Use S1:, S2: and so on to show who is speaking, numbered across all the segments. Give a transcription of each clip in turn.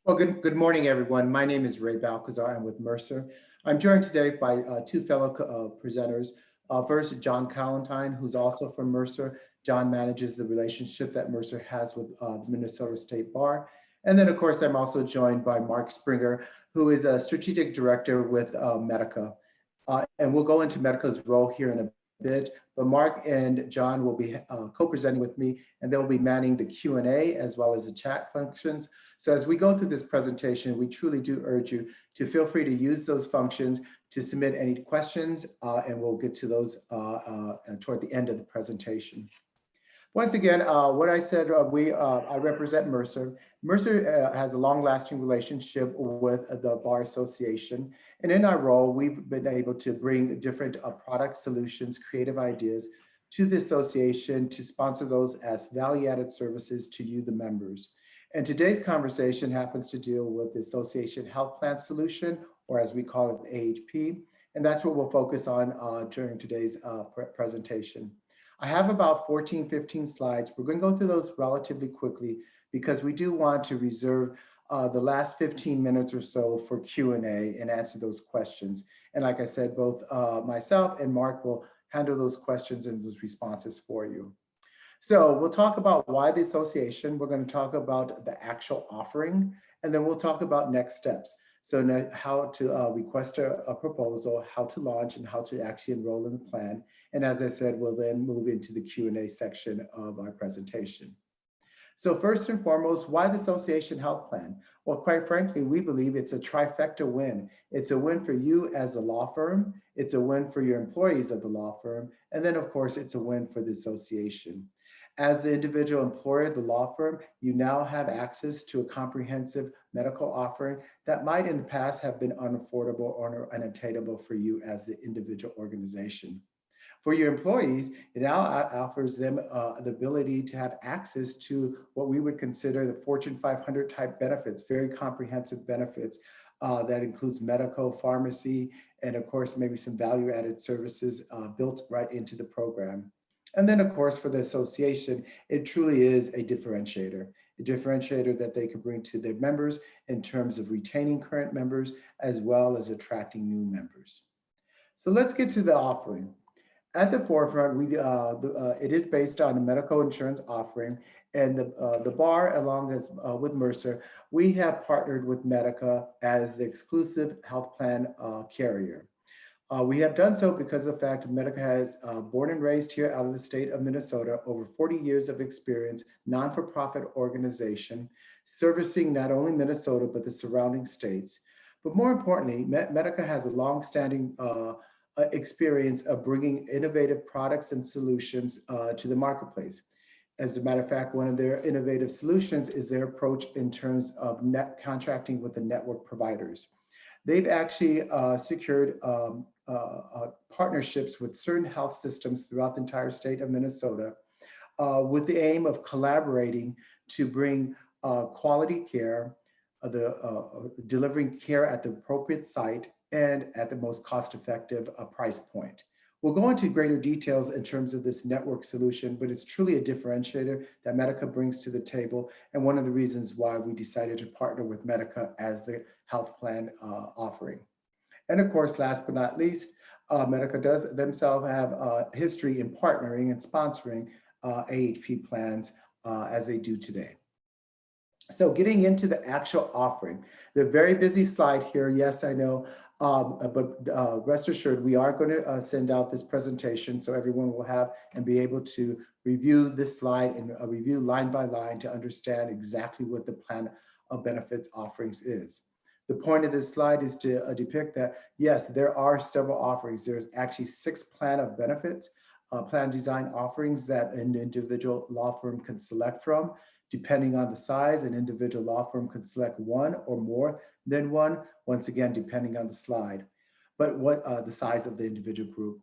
S1: Well, good morning, everyone. My name is Ray Balcazar. I'm with Mercer. I'm joined today by two fellow presenters. First, John Callentine, who's also from Mercer. John manages the relationship that Mercer has with the Minnesota State Bar. And then, of course, I'm also joined by Mark Springer, who is a strategic director with Medica. And we'll go into Medica's role here in a bit, but Mark and John will be co-presenting with me, and they'll be manning the Q&A as well as the chat functions. So as we go through this presentation, we truly do urge you to feel free to use those functions to submit any questions, and we'll get to those toward the end of the presentation. Once again, what I said, I represent Mercer. Mercer has a long-lasting relationship with the Bar Association. And in our role, we've been able to bring different product solutions, creative ideas to the association to sponsor those as value-added services to you, the members. And today's conversation happens to deal with the Association Health Plan solution, or as we call it, AHP. And that's what we'll focus on during today's presentation. I have about 14, 15 slides. We're going to go through those relatively quickly because we do want to reserve the last 15 minutes or so for Q&A and answer those questions. And like I said, both myself and Mark will handle those questions and those responses for you. So we'll talk about why the association. We're going to talk about the actual offering, and then we'll talk about next steps. So how to request a proposal, how to launch, and how to actually enroll in the plan. And as I said, we'll then move into the Q&A section of our presentation. So first and foremost, why the Association Health Plan? Well, quite frankly, we believe it's a trifecta win. It's a win for you as a law firm. It's a win for your employees of the law firm. And then, of course, it's a win for the association. As the individual employer of the law firm, you now have access to a comprehensive medical offering that might in the past have been unaffordable or unattainable for you as the individual organization. For your employees, it now offers them the ability to have access to what we would consider the Fortune 500 type benefits, very comprehensive benefits that includes medical, pharmacy, and of course, maybe some value-added services built right into the program. And then, of course, for the association, it truly is a differentiator that they can bring to their members in terms of retaining current members as well as attracting new members. So let's get to the offering. At the forefront, it is based on a medical insurance offering, and the Bar, along as with Mercer, we have partnered with Medica as the exclusive health plan carrier. We have done so because of the fact that Medica has born and raised here out of the state of Minnesota, over 40 years of experience, non-for-profit organization, servicing not only Minnesota, but the surrounding states. But more importantly, Medica has a long-standing experience of bringing innovative products and solutions to the marketplace. As a matter of fact, one of their innovative solutions is their approach in terms of contracting with the network providers. They've actually secured partnerships with certain health systems throughout the entire state of Minnesota with the aim of collaborating to bring quality care, delivering care at the appropriate site and at the most cost-effective price point. We'll go into greater details in terms of this network solution, but it's truly a differentiator that Medica brings to the table, and one of the reasons why we decided to partner with Medica as the health plan offering. And of course, last but not least, Medica does themselves have a history in partnering and sponsoring AHP plans as they do today. So getting into the actual offering, the very busy slide here, yes, I know, but rest assured, we are going to send out this presentation so everyone will have and be able to review this slide and review line by line to understand exactly what the plan of benefits offerings is. The point of this slide is to depict that, yes, there are several offerings. There's actually 6 plan of benefits, plan design offerings that an individual law firm can select from. Depending on the size, an individual law firm could select one or more than one, once again, depending on the slide, but what the size of the individual group.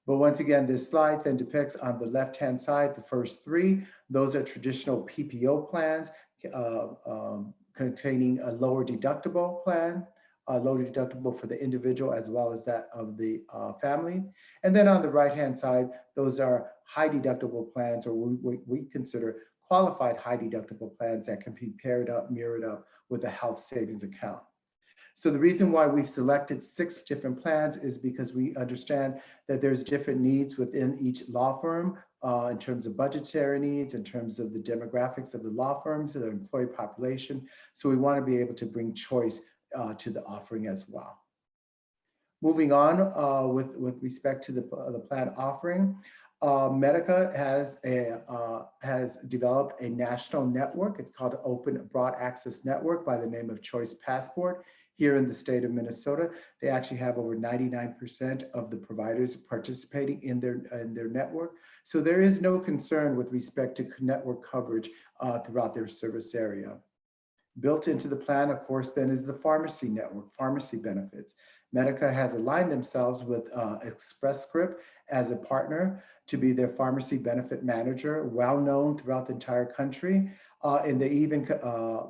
S1: But once again, this slide then depicts on the left-hand side, the first 3, those are traditional PPO plans containing a lower deductible plan, a lower deductible for the individual as well as that of the family. And then on the right-hand side, those are high deductible plans, or we consider qualified high deductible plans that can be paired up, mirrored up with a health savings account. So the reason why we've selected 6 different plans is because we understand that there's different needs within each law firm in terms of budgetary needs, in terms of the demographics of the law firms, the employee population. So we want to be able to bring choice to the offering as well. Moving on with respect to the plan offering, Medica has developed a national network. It's called Open Broad Access Network by the name of Choice Passport. Here in the state of Minnesota, they actually have over 99% of the providers participating in their network. So there is no concern with respect to network coverage throughout their service area. Built into the plan, of course, then is the pharmacy network, pharmacy benefits. Medica has aligned themselves with Express Script as a partner to be their pharmacy benefit manager, well known throughout the entire country. And they even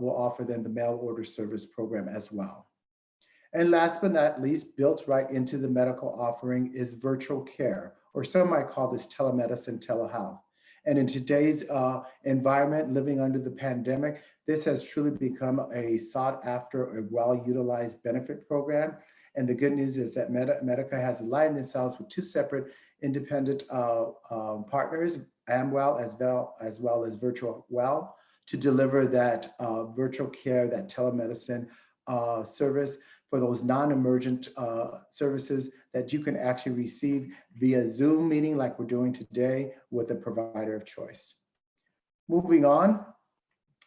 S1: will offer them the mail order service program as well. And last but not least, built right into the medical offering is virtual care, or some might call this telemedicine, telehealth. And in today's environment, living under the pandemic, this has truly become a sought after, a well-utilized benefit program. And the good news is that Medica has aligned themselves with 2 separate independent partners, Amwell as well as Virtual Well, to deliver that virtual care, that telemedicine service for those non-emergent services that you can actually receive via Zoom meeting like we're doing today with a provider of choice. Moving on,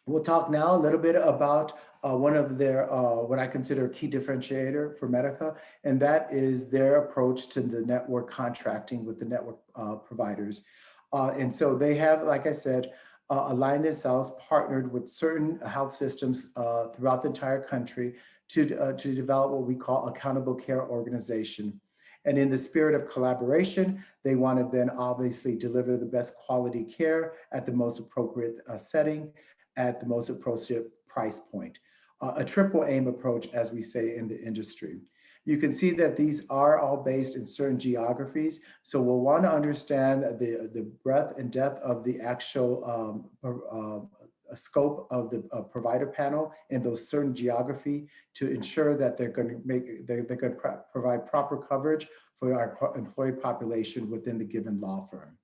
S1: we'll talk now a little bit about one of their, what I consider a key differentiator for Medica, and that is their approach to the network contracting with the network providers. And so they have, like I said, aligned themselves, partnered with certain health systems throughout the entire country to develop what we call accountable care organization. And in the spirit of collaboration, they want to then obviously deliver the best quality care at the most appropriate setting, at the most appropriate price point. A triple aim approach, as we say in the industry. You can see that these are all based in certain geographies. So we'll want to understand the breadth and depth of the actual scope of the provider panel in those certain geography to ensure that they're going to provide proper coverage for our employee population within the given law firm.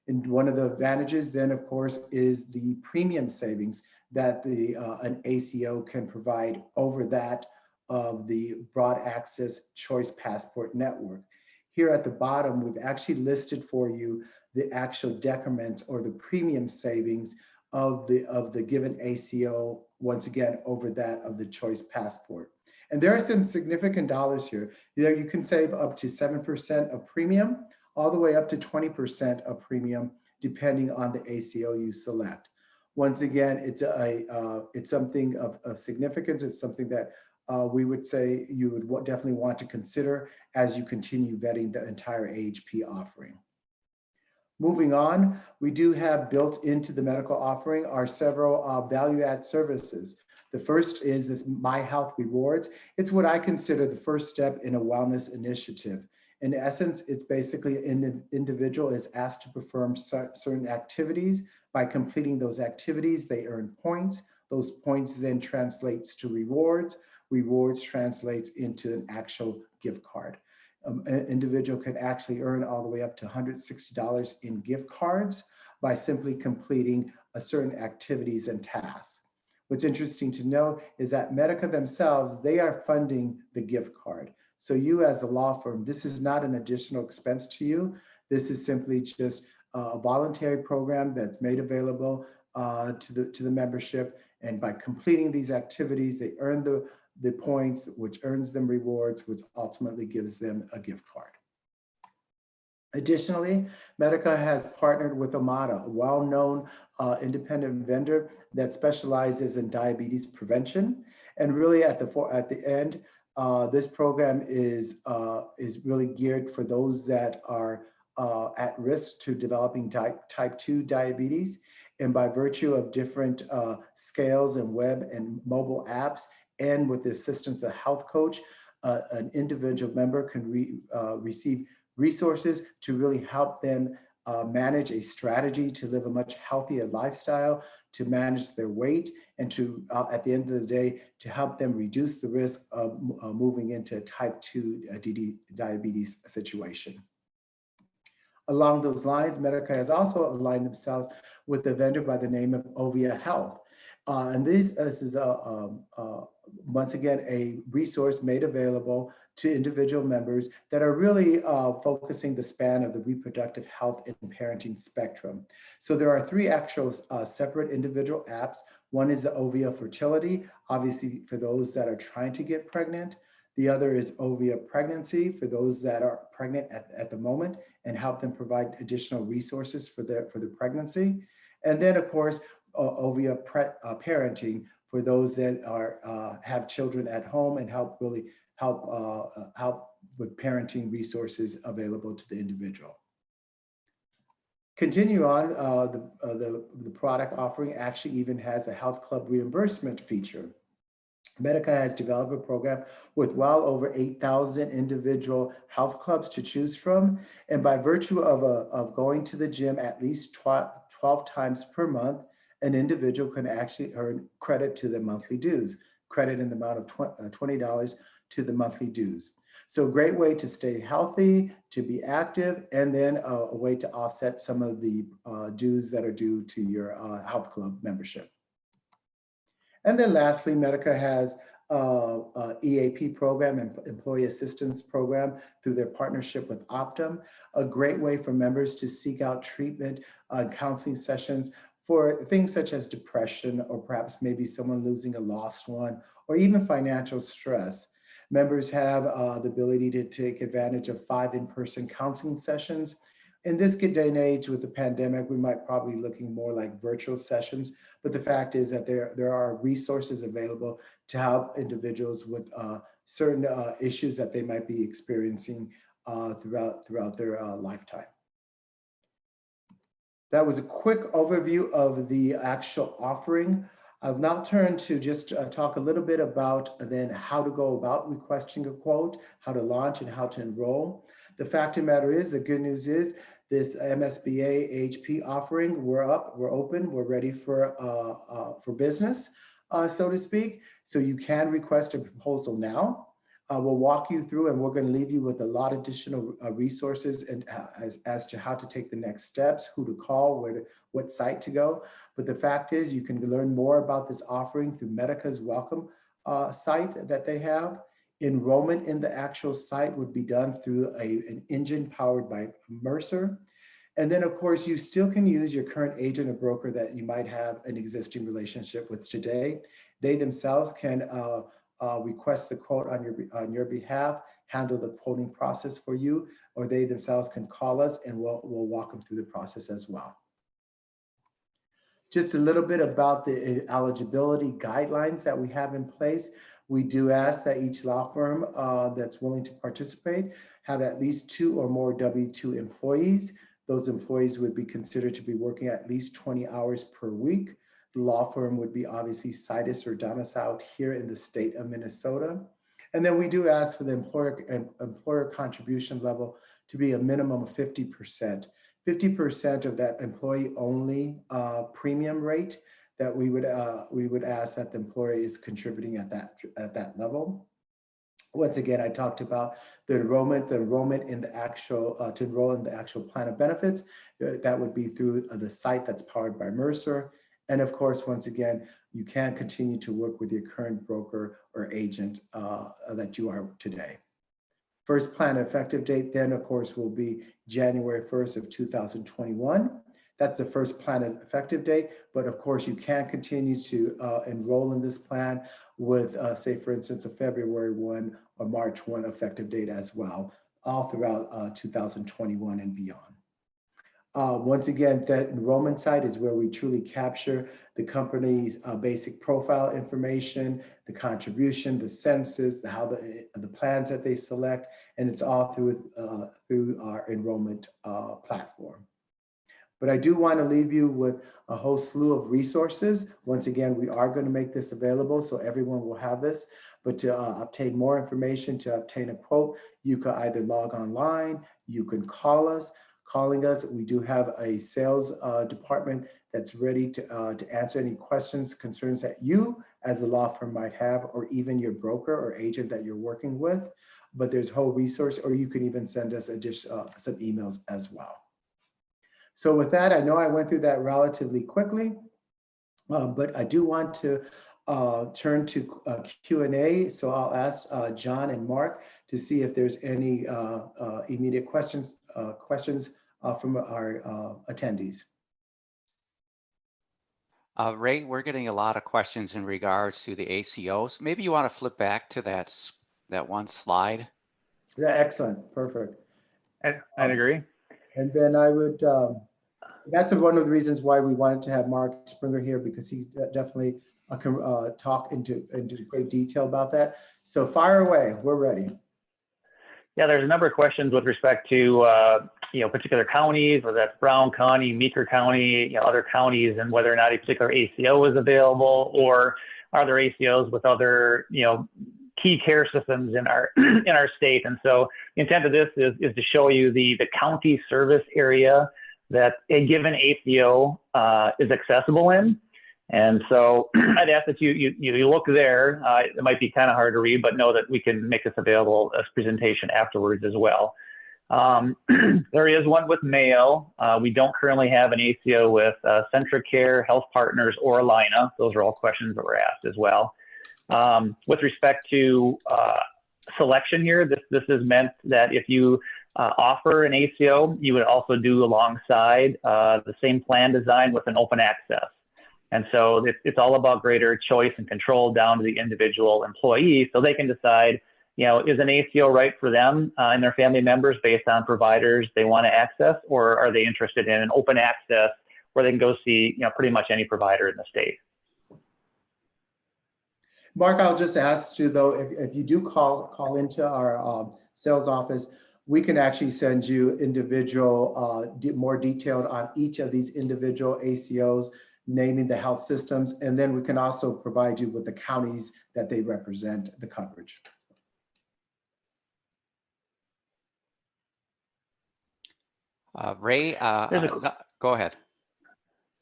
S1: And one of the advantages then, of course, is the premium savings that an ACO can provide over that of the broad access choice passport network. Here at the bottom, we've actually listed for you the actual decrement or the premium savings of the given ACO, once again, over that of the choice passport. And there are some significant dollars here. You can save up to 7% of premium, all the way up to 20% of premium, depending on the ACO you select. Once again, it's something of significance. It's something that we would say you would definitely want to consider as you continue vetting the entire AHP offering. Moving on, we do have built into the medical offering are several value-add services. The first is this My Health Rewards. It's what I consider the first step in a wellness initiative. In essence, it's basically an individual is asked to perform certain activities. By completing those activities, they earn points. Those points then translates to rewards. Rewards translates into an actual gift card. An individual can actually earn all the way up to $160 in gift cards by simply completing a certain activities and tasks. What's interesting to know is that Medica themselves, they are funding the gift card. So you as a law firm, this is not an additional expense to you. This is simply just a voluntary program that's made available to the membership. And by completing these activities, they earn the points, which earns them rewards, which ultimately gives them a gift card. Additionally, Medica has partnered with Omada, a well-known independent vendor that specializes in diabetes prevention. And really at the end, this program is really geared for those that are at risk to developing type 2 diabetes. And by virtue of different scales and web and mobile apps, and with the assistance of a health coach, an individual member can receive resources to really help them manage a strategy to live a much healthier lifestyle, to manage their weight, and to, at the end of the day, to help them reduce the risk of moving into a type 2 diabetes situation. Along those lines, Medica has also aligned themselves with a vendor by the name of Ovia Health. And this is once again a resource made available to individual members that are really focusing the span of the reproductive health and parenting spectrum. So there are three actual separate individual apps. One is the Ovia Fertility, obviously for those that are trying to get pregnant. The other is Ovia Pregnancy for those that are pregnant at the moment and help them provide additional resources for the pregnancy. And then of course, Ovia Parenting for those that are have children at home and help really help with parenting resources available to the individual. Continue on, the product offering actually even has a health club reimbursement feature. Medica has developed a program with well over 8,000 individual health clubs to choose from. And by virtue of going to the gym at least 12 times per month, an individual can actually earn credit to the monthly dues, credit in the amount of $20 to the monthly dues. So a great way to stay healthy, to be active, and then a way to offset some of the dues that are due to your health club membership. And then lastly, Medica has EAP program and employee assistance program through their partnership with Optum, a great way for members to seek out treatment counseling sessions for things such as depression, or perhaps maybe someone losing a lost one, or even financial stress. Members have the ability to take advantage of 5 in-person counseling sessions. In this day and age with the pandemic, we might probably be looking more like virtual sessions, but the fact is that there are resources available to help individuals with certain issues that they might be experiencing throughout their lifetime. That was a quick overview of the actual offering. I'll now turn to just talk a little bit about then how to go about requesting a quote, how to launch, and how to enroll. The fact of the matter is, the good news is this MSBA AHP offering, we're open, we're ready for business, so to speak. So you can request a proposal now. We'll walk you through, and we're going to leave you with a lot of additional resources and as to how to take the next steps, who to call, what site to go. But the fact is, you can learn more about this offering through Medica's welcome site that they have. Enrollment in the actual site would be done through an engine powered by Mercer. And then, of course, you still can use your current agent or broker that you might have an existing relationship with today. They themselves can request the quote on your behalf, handle the quoting process for you, or they themselves can call us and we'll walk them through the process as well. Just a little bit about the eligibility guidelines that we have in place. We do ask that each law firm that's willing to participate have at least 2 or more W-2 employees. Those employees would be considered to be working at least 20 hours per week. The law firm would be obviously situs or domiciled here in the state of Minnesota. And then we do ask for the employer contribution level to be a minimum of 50%. 50% of that employee only premium rate that we would ask that the employer is contributing at that level. Once again, I talked about the enrollment in the actual, to enroll in the actual plan of benefits. That would be through the site that's powered by Mercer. And of course, once again, you can continue to work with your current broker or agent that you are today. First plan effective date then, of course, will be January 1st of 2021. That's the first plan effective date, but of course you can continue to enroll in this plan with, say, for instance, a February 1 or March 1 effective date as well, all throughout 2021 and beyond. Once again, that enrollment site is where we truly capture the company's basic profile information, the contribution, the census, the plans that they select, and it's all through our enrollment platform. But I do want to leave you with a whole slew of resources. Once again, we are going to make this available so everyone will have this. But to obtain more information, to obtain a quote, you can either log online, you can call us. Calling us, we do have a sales department that's ready to answer any questions, concerns that you as the law firm might have, or even your broker or agent that you're working with. But there's a whole resource, or you can even send us some emails as well. So with that, I know I went through that relatively quickly, but I do want to turn to Q&A. So I'll ask John and Mark to see if there's any immediate questions from our attendees.
S2: Ray, we're getting a lot of questions in regards to the ACOs. Maybe you want to flip back to that one slide.
S1: Yeah, excellent, perfect.
S3: I'd agree.
S1: And then I would, that's one of the reasons why we wanted to have Mark Springer here, because he definitely can talk into great detail about that. So fire away, we're ready.
S3: Yeah, there's a number of questions with respect to particular counties, whether that's Brown County, Meeker County, other counties, and whether or not a particular ACO is available, or are there ACOs with other key care systems in our state. And so the intent of this is to show you the county service area that a given ACO is accessible in. And so I'd ask that you look there. It might be kind of hard to read, but know that we can make this available as presentation afterwards as well. There is one with Mayo. We don't currently have an ACO with CentraCare, Health Partners, or Alina. Those are all questions that were asked as well. With respect to selection here, this is meant that if you offer an ACO, you would also do alongside the same plan design with an open access. And so it's all about greater choice and control down to the individual employee, so they can decide, is an ACO right for them and their family members based on providers they want to access, or are they interested in an open access where they can go see, pretty much any provider in the state.
S1: Mark, I'll just ask you though, if you do call into our sales office, we can actually send you individual, more detailed on each of these individual ACOs, naming the health systems, and then we can also provide you with the counties that they represent, the coverage.
S2: Ray, go ahead.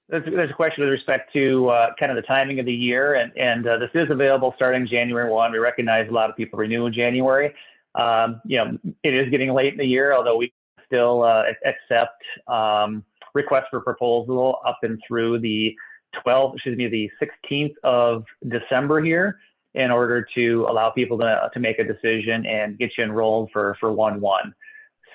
S3: There's a question with respect to kind of the timing of the year, and this is available starting January 1. We recognize a lot of people renew in January. It is getting late in the year, although we still accept requests for proposal up and through the 16th of December here, in order to allow people to make a decision and get you enrolled for 1/1.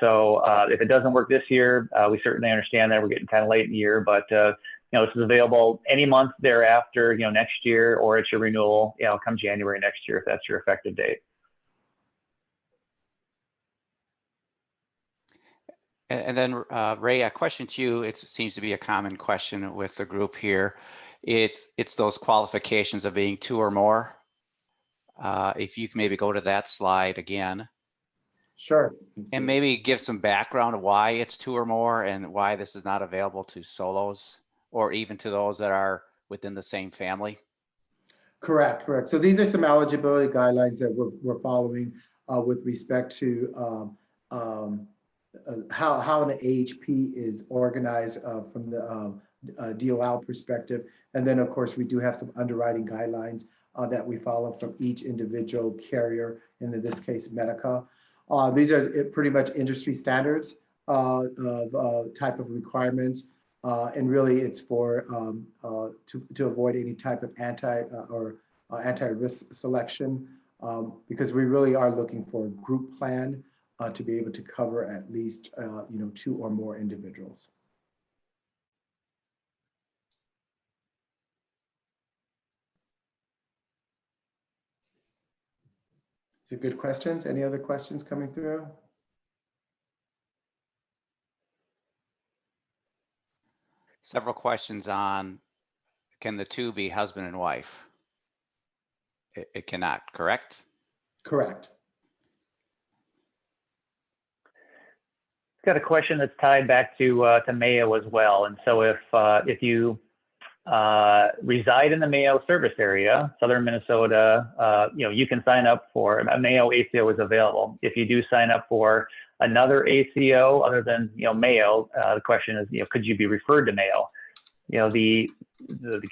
S3: So if it doesn't work this year, we certainly understand that we're getting kind of late in the year, but this is available any month thereafter, next year, or it's your renewal, come January next year, if that's your effective date.
S2: And then Ray, a question to you. It seems to be a common question with the group here. It's those qualifications of being 2 or more. If you can maybe go to that slide again.
S1: Sure.
S2: And maybe give some background of why it's 2 or more and why this is not available to solos or even to those that are within the same family.
S1: Correct. So these are some eligibility guidelines that we're following with respect to how an AHP is organized from the DOL perspective. And then, of course, we do have some underwriting guidelines that we follow from each individual carrier, and in this case, Medica. These are pretty much industry standards of type of requirements. And really it's for to avoid any type of anti-risk selection, because we really are looking for a group plan to be able to cover at least 2 or more individuals. So good questions. Any other questions coming through?
S2: Several questions on, can the 2 be husband and wife? It cannot, correct?
S1: Correct.
S3: Got a question that's tied back to Mayo as well. And so if you reside in the Mayo service area, Southern Minnesota, you can sign up for a Mayo ACO is available. If you do sign up for another ACO other than Mayo, the question is, could you be referred to Mayo? the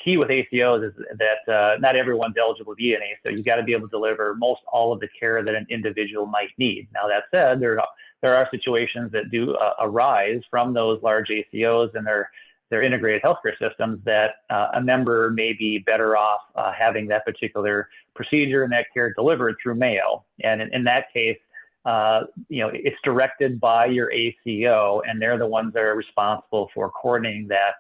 S3: key with ACOs is that not everyone's eligible to be an ACO. You got to be able to deliver most all of the care that an individual might need. Now that said, there are situations that do arise from those large ACOs and their integrated healthcare systems that a member may be better off having that particular procedure and that care delivered through mail. And in that case, it's directed by your ACO, and they're the ones that are responsible for coordinating that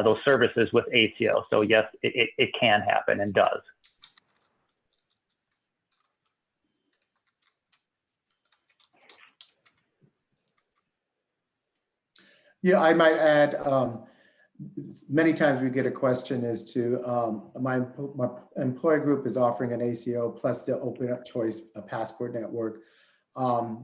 S3: those services with ACO. So yes, it can happen and does.
S1: Yeah, I might add, many times we get a question as to my employer group is offering an ACO plus the open up choice passport network.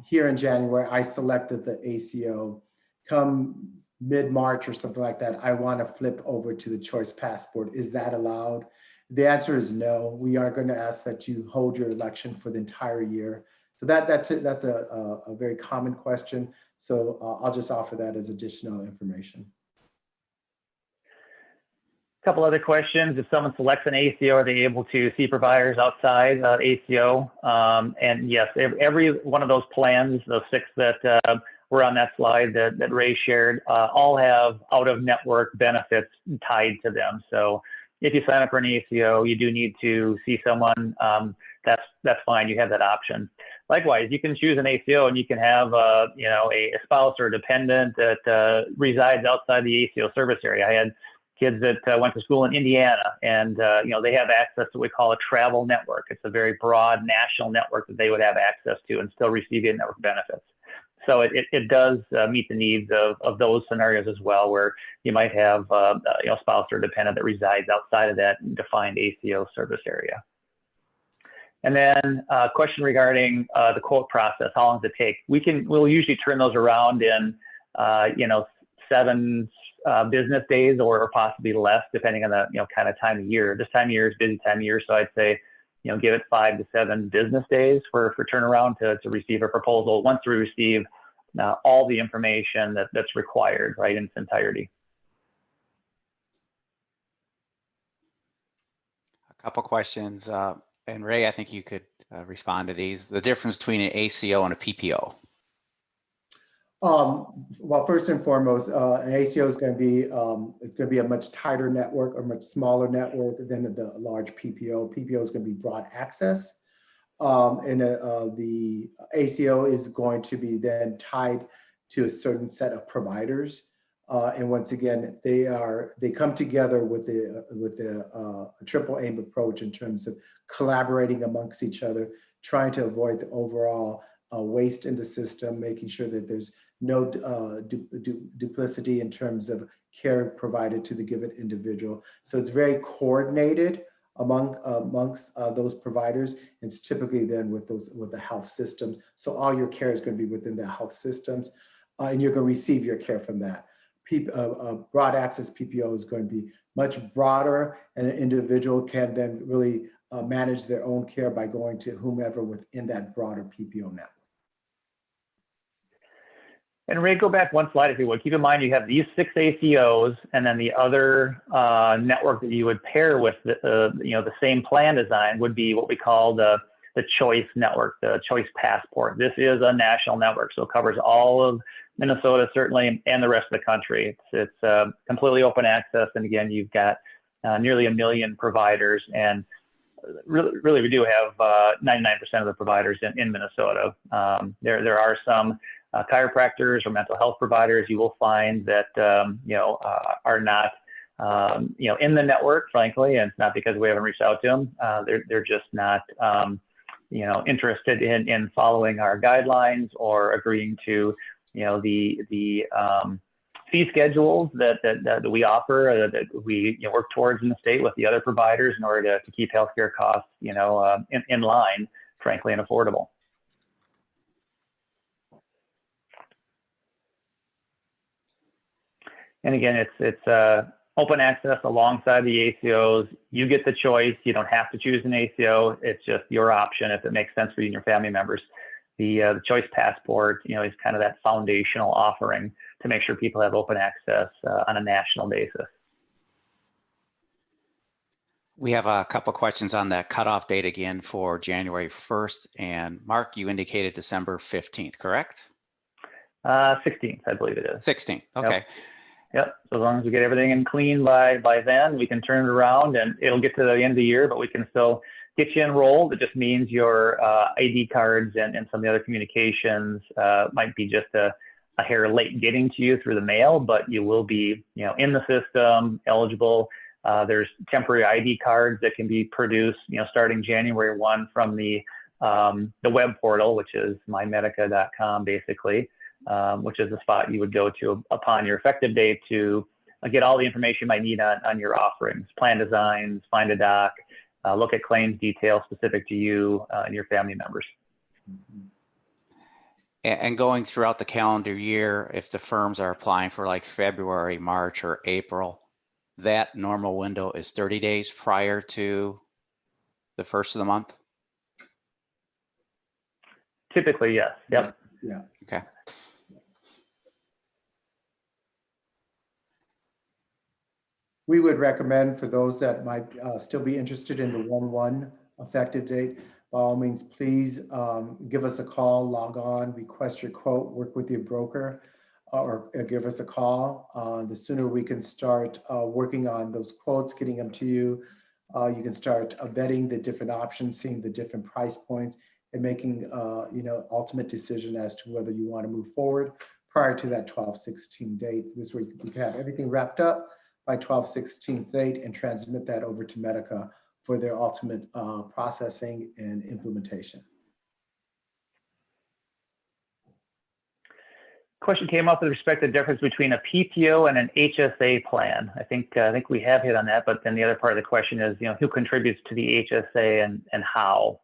S1: Here in January, I selected the ACO. Come mid-March or something like that, I want to flip over to the choice passport. Is that allowed? The answer is no. We are going to ask that you hold your election for the entire year. So that's a very common question. So I'll just offer that as additional information.
S3: A couple other questions. If someone selects an ACO, are they able to see providers outside ACO? And yes, every one of those plans, those 6 that were on that slide that Ray shared, all have out-of-network benefits tied to them. So if you sign up for an ACO, you do need to see someone. That's fine. You have that option. Likewise, you can choose an ACO and you can have a spouse or a dependent that resides outside the ACO service area. I had kids that went to school in Indiana, and they have access to what we call a travel network. It's a very broad national network that they would have access to and still receive in-network benefits. So it does meet the needs of those scenarios as well, where you might have a spouse or dependent that resides outside of that defined ACO service area. And then a question regarding the quote process. How long does it take? We'll usually turn those around in 7 business days or possibly less, depending on the kind of time of year. This time of year is busy time of year, so I'd say give it 5 to 7 business days for turnaround to receive a proposal once we receive all the information that's required, right, in its entirety.
S2: A couple questions, and Ray, I think you could respond to these. The difference between an ACO and a PPO.
S1: Well, first and foremost, an ACO is going to be it's going to be a much tighter network, or much smaller network than the large PPO. PPO is going to be broad access, and the ACO is going to be then tied to a certain set of providers. And once again, they come together with the triple aim approach in terms of collaborating amongst each other, trying to avoid the overall waste in the system, making sure that there's no duplicity in terms of care provided to the given individual. So it's very coordinated amongst those providers. It's typically then with the health systems. So all your care is going to be within the health systems, and you're going to receive your care from that. Broad access PPO is going to be much broader, and an individual can then really manage their own care by going to whomever within that broader PPO network.
S3: And Ray, go back one slide if you would. Keep in mind you have these 6 ACOs, and then the other network that you would pair with the same plan design would be what we call the choice network, the choice passport. This is a national network, so it covers all of Minnesota certainly, and the rest of the country. It's completely open access, and again, you've got nearly 1 million providers, and really we do have 99% of the providers in Minnesota. There are some chiropractors or mental health providers you will find that are not in the network, frankly, and it's not because we haven't reached out to them. They're just not interested in following our guidelines or agreeing to the fee schedules that we offer, that we work towards in the state with the other providers in order to keep healthcare costs in line, frankly, and affordable. And again, it's open access alongside the ACOs. You get the choice. You don't have to choose an ACO. It's just your option if it makes sense for you and your family members. The choice passport, is kind of that foundational offering to make sure people have open access on a national basis.
S2: We have a couple questions on that cutoff date again for January 1st. And Mark, you indicated December 15th, correct?
S3: 16th, I believe it is.
S2: 16th, okay.
S3: Yep. So as long as we get everything in clean by then, we can turn it around, and it'll get to the end of the year, but we can still get you enrolled. It just means your ID cards and some of the other communications might be just a hair late getting to you through the mail, but you will be, in the system, eligible. There's temporary ID cards that can be produced, starting January 1 from the web portal, which is mymedica.com, basically, which is the spot you would go to upon your effective date to get all the information you might need on your offerings, plan designs, find a doc, look at claims details specific to you and your family members.
S2: And going throughout the calendar year, if the firms are applying for like February, March, or April, that normal window is 30 days prior to the first of the month?
S3: Typically, yes. Yep.
S1: Yeah.
S2: Okay.
S1: We would recommend for those that might still be interested in the 1/1 effective date, by all means, please give us a call, log on, request your quote, work with your broker, or give us a call. The sooner we can start working on those quotes, getting them to you, you can start vetting the different options, seeing the different price points, and making ultimate decision as to whether you want to move forward prior to that 12/16 date. This way we can have everything wrapped up by 12/16 date and transmit that over to Medica for their ultimate processing and implementation.
S3: Question came up with respect to the difference between a PPO and an HSA plan. I think we have hit on that, but then the other part of the question is, who contributes to the HSA and how?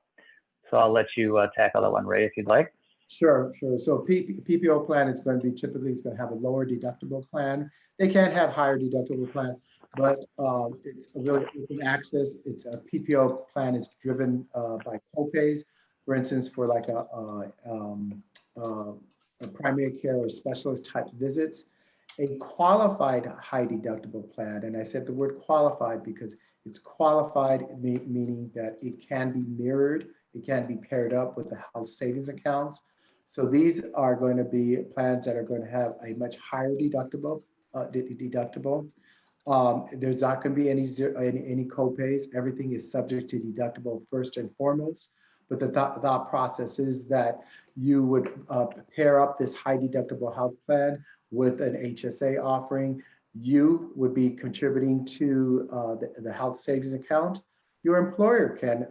S3: So I'll let you tackle that one, Ray, if you'd like.
S1: Sure. So PPO plan is going to be it's going to have a lower deductible plan. They can have higher deductible plan, but it's a really open access. It's a PPO plan is driven by copays. For instance, for like a primary care or specialist type visits. A qualified high deductible plan, and I said the word qualified because it's qualified, meaning that it can be mirrored, it can be paired up with the health savings accounts. So these are going to be plans that are going to have a much higher deductible. There's not going to be any copays. Everything is subject to deductible first and foremost. But the thought process is that you would pair up this high deductible health plan with an HSA offering. You would be contributing to the health savings account. Your employer can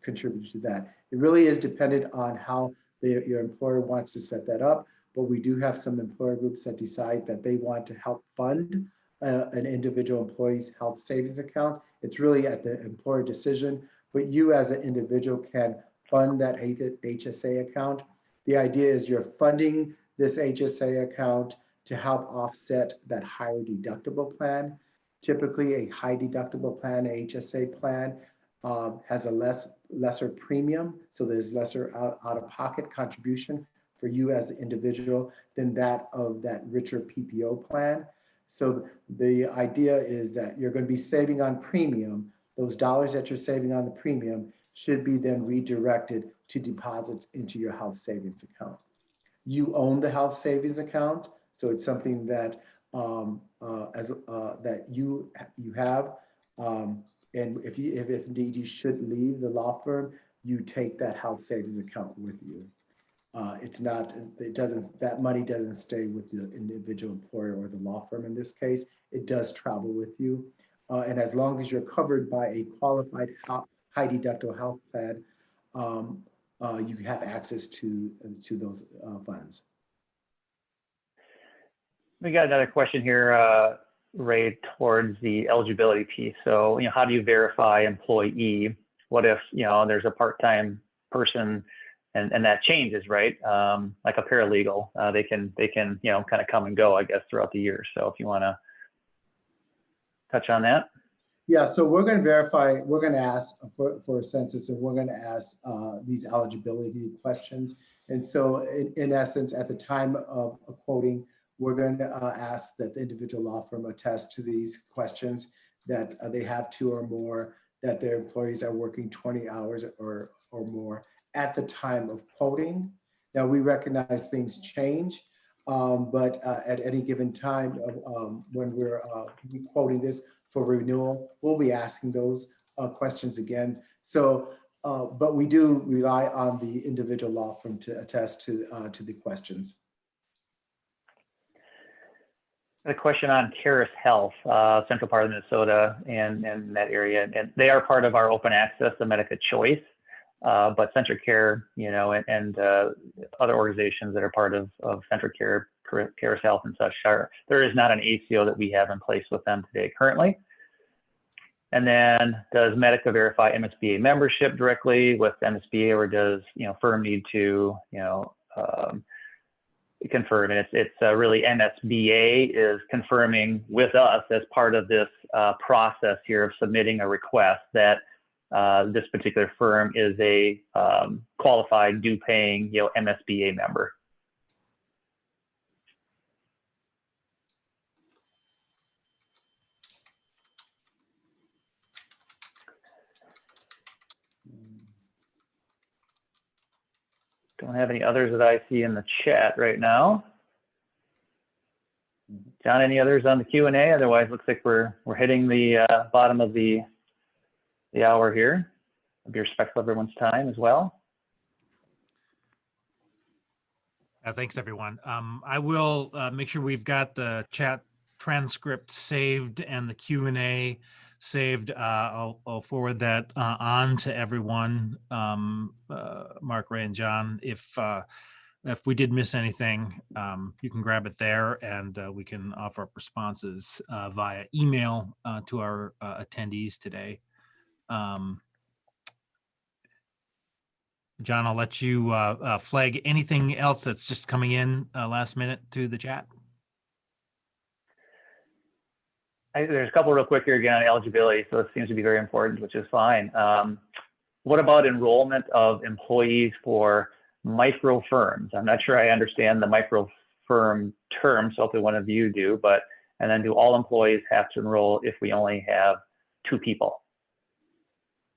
S1: contribute to that. It really is dependent on how your employer wants to set that up. But we do have some employer groups that decide that they want to help fund an individual employee's health savings account. It's really at the employer decision, but you as an individual can fund that HSA account. The idea is you're funding this HSA account to help offset that higher deductible plan. Typically a high deductible plan, HSA plan, has a lesser premium. So there's lesser out-of-pocket contribution for you as an individual than that of that richer PPO plan. So the idea is that you're going to be saving on premium. Those dollars that you're saving on the premium should be then redirected to deposits into your health savings account. You own the health savings account, so it's something that that you have. And if indeed you should leave the law firm, you take that health savings account with you. That money doesn't stay with the individual employer or the law firm in this case. It does travel with you. And as long as you're covered by a qualified high deductible health plan, you have access to those funds.
S3: We got another question here, Ray, towards the eligibility piece. So, how do you verify employee? What if, there's a part-time person and that changes, right? Like a paralegal, they can, kind of come and go, I guess, throughout the year. So if you want to touch on that.
S1: Yeah, so we're going to verify, we're going to ask for a census, and we're going to ask these eligibility questions. And so in essence, at the time of quoting, we're going to ask that the individual law firm attest to these questions, that they have 2 or more, that their employees are working 20 hours or more at the time of quoting. Now, we recognize things change, but at any given time when we're quoting this for renewal, we'll be asking those questions again. So, but we do rely on the individual law firm to attest to the questions.
S3: A question on Caris Health, central part of Minnesota and that area, and they are part of our open access, the Medica Choice, but Centric Care, you know, and other organizations that are part of Centric Care, Caris Health and such, there is not an ACO that we have in place with them today currently. And then, does Medica verify MSBA membership directly with MSBA, or does, you know, firm need to, you know, confirm? And it's really MSBA is confirming with us as part of this process here of submitting a request that this particular firm is a qualified, due-paying, you know, MSBA member. Don't have any others that I see in the chat right now. John, any others on the Q&A? Otherwise, looks like we're hitting the bottom of the hour here. I'll be respectful of everyone's time as well.
S4: Thanks, everyone. I will make sure we've got the chat transcript saved and the Q&A saved. I'll forward that on to everyone, Mark, Ray, and John. If we did miss anything, you can grab it there, and we can offer up responses via email to our attendees today. John, I'll let you flag anything else that's just coming in last minute to the chat.
S3: There's a couple real quick here again on eligibility, so it seems to be very important, which is fine. What about enrollment of employees for micro firms? I'm not sure I understand the micro firm term, so hopefully one of you do, and then do all employees have to enroll if we only have 2 people?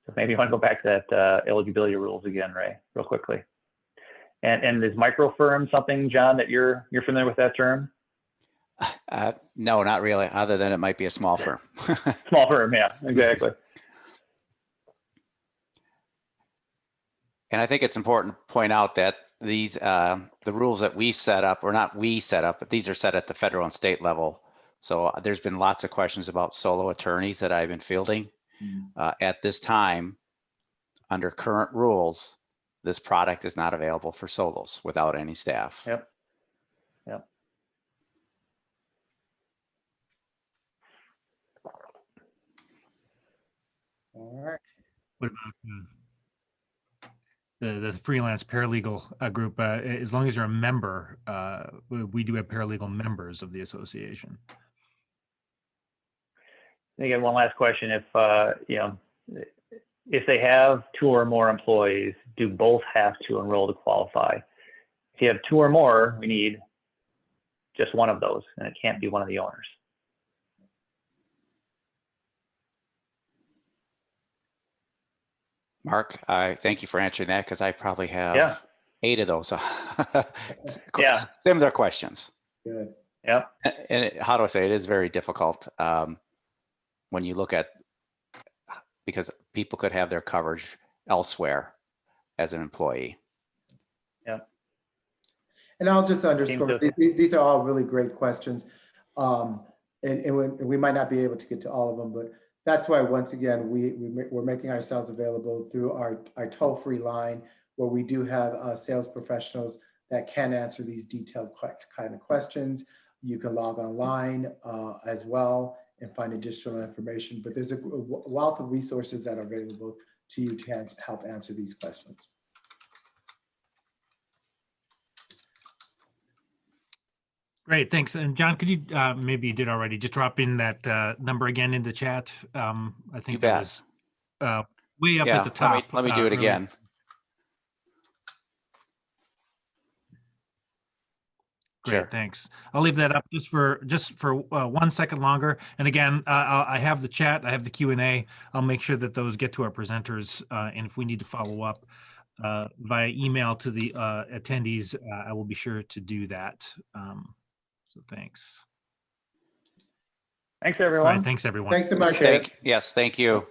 S3: So maybe you want to go back to that eligibility rules again, Ray, real quickly. And is micro firm something, John, that you're familiar with that term?
S2: No, not really, other than it might be a small firm.
S3: Small firm, yeah, exactly.
S2: And I think it's important to point out that these the rules that we set up, or not we set up, but these are set at the federal and state level. So there's been lots of questions about solo attorneys that I've been fielding. At this time, under current rules, this product is not available for solos without any staff.
S3: Yep. Yep.
S1: All right.
S4: What about the freelance paralegal group? As long as you're a member, we do have paralegal members of the association.
S3: And again, one last question: if you know, if they have 2 or more employees, do both have to enroll to qualify? If you have 2 or more, we need just one of those, and it can't be one of the owners.
S2: Mark, I thank you for answering that, because I probably have 8 of those.
S3: Yeah.
S2: Similar questions.
S1: Good.
S3: Yeah.
S2: And how do I say it is very difficult when you look at, because people could have their coverage elsewhere as an employee.
S3: Yeah.
S1: And I'll just underscore, these are all really great questions. And we might not be able to get to all of them, but that's why, once again, we're making ourselves available through our toll-free line, where we do have sales professionals that can answer these detailed kind of questions. You can log online as well and find additional information, but there's a wealth of resources that are available to you to help answer these questions.
S4: Great, thanks. And John, could you, maybe you did already, just drop in that number again in the chat? I think that was way up at the top.
S2: Let me do it again.
S4: Great,
S2: Sure.
S4: thanks. I'll leave that up just for 1 second longer. And again, I have the chat, I have the Q&A. I'll make sure that those get to our presenters. And if we need to follow up via email to the attendees, I will be sure to do that. So thanks.
S3: Thanks,
S4: All
S3: everyone.
S4: right, thanks everyone.
S1: Thanks so much.
S2: Yes, thank you.